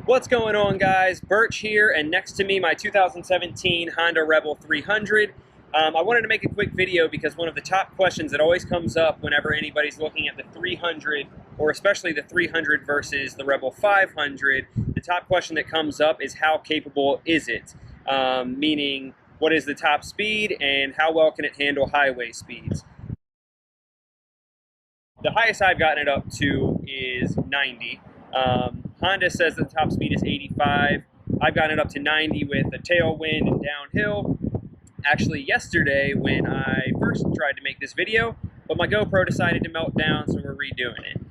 What's going on, guys? Birch here, and next to me my 2017 Honda Rebel 300. I wanted to make a quick video because one of the top questions that always comes up whenever anybody's looking at the 300, or especially the 300 versus the Rebel 500, the top question that comes up is how capable is it? Meaning, what is the top speed and how well can it handle highway speeds? The highest I've gotten it up to is 90. Honda says the top speed is 85. I've gotten it up to 90 with a tailwind and downhill. Actually, yesterday when I first tried to make this video, but my GoPro decided to melt down, so we're redoing it.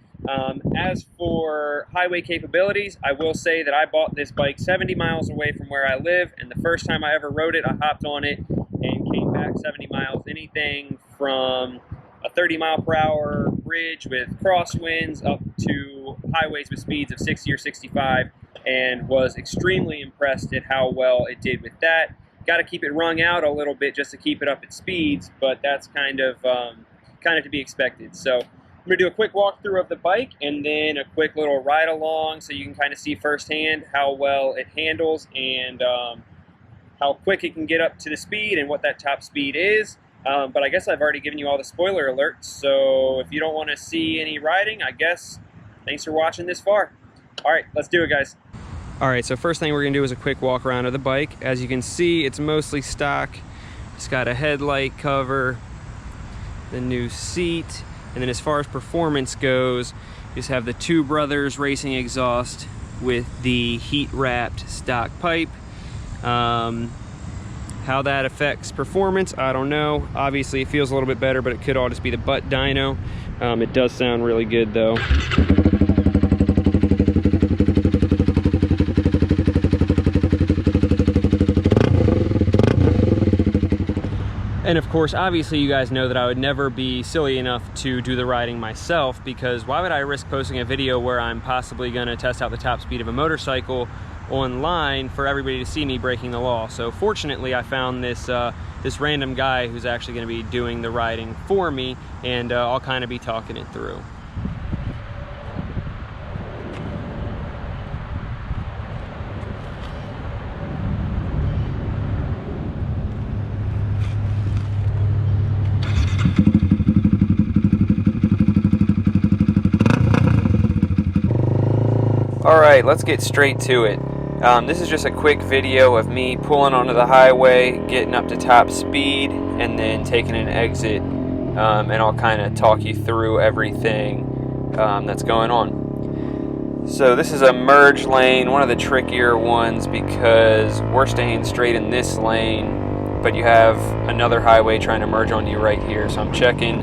As for highway capabilities, I will say that I bought this bike 70 miles away from where I live, and the first time I ever rode it, I hopped on it and came back 70 miles. Anything from a 30-mile-per-hour bridge with crosswinds up to highways with speeds of 60 or 65, and was extremely impressed at how well it did with that. Got to keep it wrung out a little bit just to keep it up at speeds, but that's kind of to be expected. So I'm going to do a quick walkthrough of the bike and then a quick little ride along so you can kind of see firsthand how well it handles and how quick it can get up to the speed and what that top speed is. But I guess I've already given you all the spoiler alerts, so if you don't want to see any riding, I guess thanks for watching this far. Alright, let's do it, guys. Alright, so first thing we're going to do is a quick walk around of the bike. As you can see, it's mostly stock. It's got a headlight cover, the new seat, and then as far as performance goes, you just have the Two Brothers racing exhaust with the heat-wrapped stock pipe. How that affects performance, I don't know. Obviously, it feels a little bit better, but it could all just be the butt dyno. It does sound really good, though. And of course, obviously, you guys know that I would never be silly enough to do the riding myself, because why would I risk posting a video where I'm possibly going to test out the top speed of a motorcycle online for everybody to see me breaking the law? So fortunately, I found this this random guy who's actually going to be doing the riding for me, and I'll kind of be talking it through. Alright, let's get straight to it. This is just a quick video of me pulling onto the highway, getting up to top speed, and then taking an exit, and I'll kind of talk you through everything that's going on. So this is a merge lane, one of the trickier ones because we're staying straight in this lane, but you have another highway trying to merge onto you right here. So I'm checking,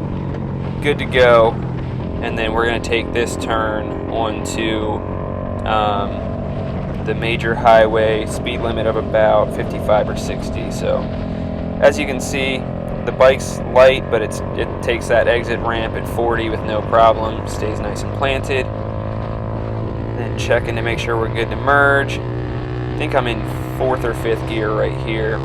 good to go, and then we're going to take this turn onto the major highway, speed limit of about 55 or 60. So as you can see, the bike's light, but it takes that exit ramp at 40 with no problem, stays nice and planted. Then checking to make sure we're good to merge. I think I'm in 4th or 5th gear right here,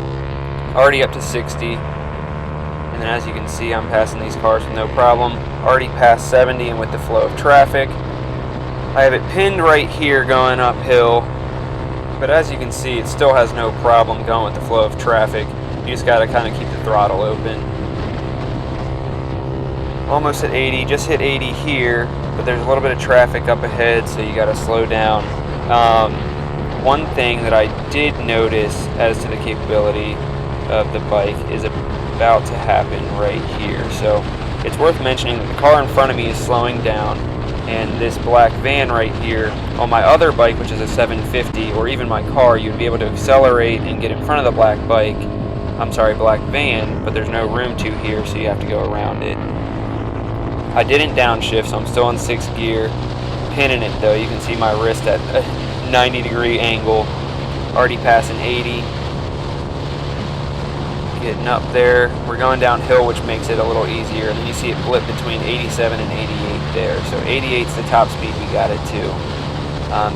already up to 60. And then as you can see, I'm passing these cars with no problem, already past 70 and with the flow of traffic. I have it pinned right here going uphill, but as you can see, it still has no problem going with the flow of traffic. You just got to kind of keep the throttle open. Almost at 80, just hit 80 here, but there's a little bit of traffic up ahead, so you got to slow down. One thing that I did notice as to the capability of the bike is about to happen right here. So it's worth mentioning that the car in front of me is slowing down, and this black van right here, on my other bike, which is a 750, or even my car, you'd be able to accelerate and get in front of the black van, but there's no room to here, so you have to go around it. I didn't downshift, so I'm still in 6th gear, pinning it though. You can see my wrist at a 90-degree angle, already passing 80. Getting up there, we're going downhill, which makes it a little easier. And then you see it blip between 87 and 88 there. So 88's the top speed we got it to.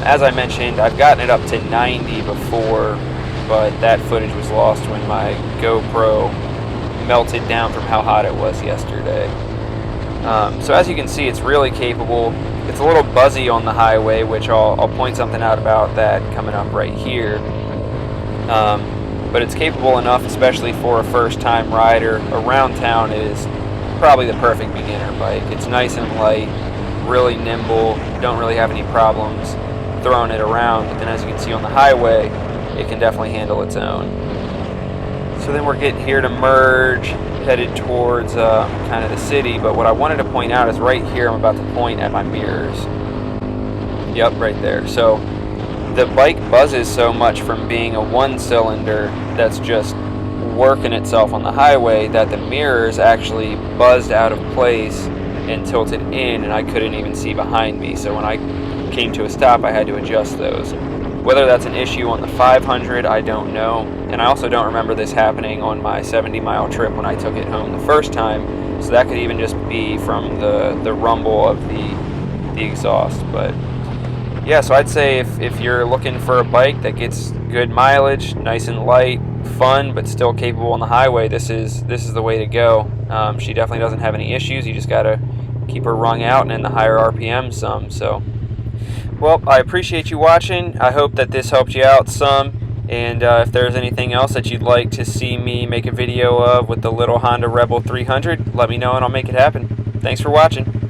As I mentioned, I've gotten it up to 90 before, but that footage was lost when my GoPro melted down from how hot it was yesterday. So as you can see, it's really capable. It's a little buzzy on the highway, which I'll point something out about that coming up right here. But it's capable enough, especially for a first-time rider. Around town, it is probably the perfect beginner bike. It's nice and light, really nimble, don't really have any problems throwing it around. But then as you can see on the highway, it can definitely handle its own. So then we're getting here to merge, headed towards kind of the city. But what I wanted to point out is right here, I'm about to point at my mirrors. Yep, right there. So the bike buzzes so much from being a one-cylinder that's just working itself on the highway that the mirrors actually buzzed out of place and tilted in, and I couldn't even see behind me. So when I came to a stop, I had to adjust those. Whether that's an issue on the 500, I don't know. And I also don't remember this happening on my 70-mile trip when I took it home the first time. So that could even just be from the rumble of the exhaust. But yeah, so I'd say if you're looking for a bike that gets good mileage, nice and light, fun, but still capable on the highway, this is the way to go. She definitely doesn't have any issues. You just gotta keep her wrung out and in the higher RPM some. So, well, I appreciate you watching. I hope that this helped you out some. And if there's anything else that you'd like to see me make a video of with the little Honda Rebel 300, let me know and I'll make it happen. Thanks for watching.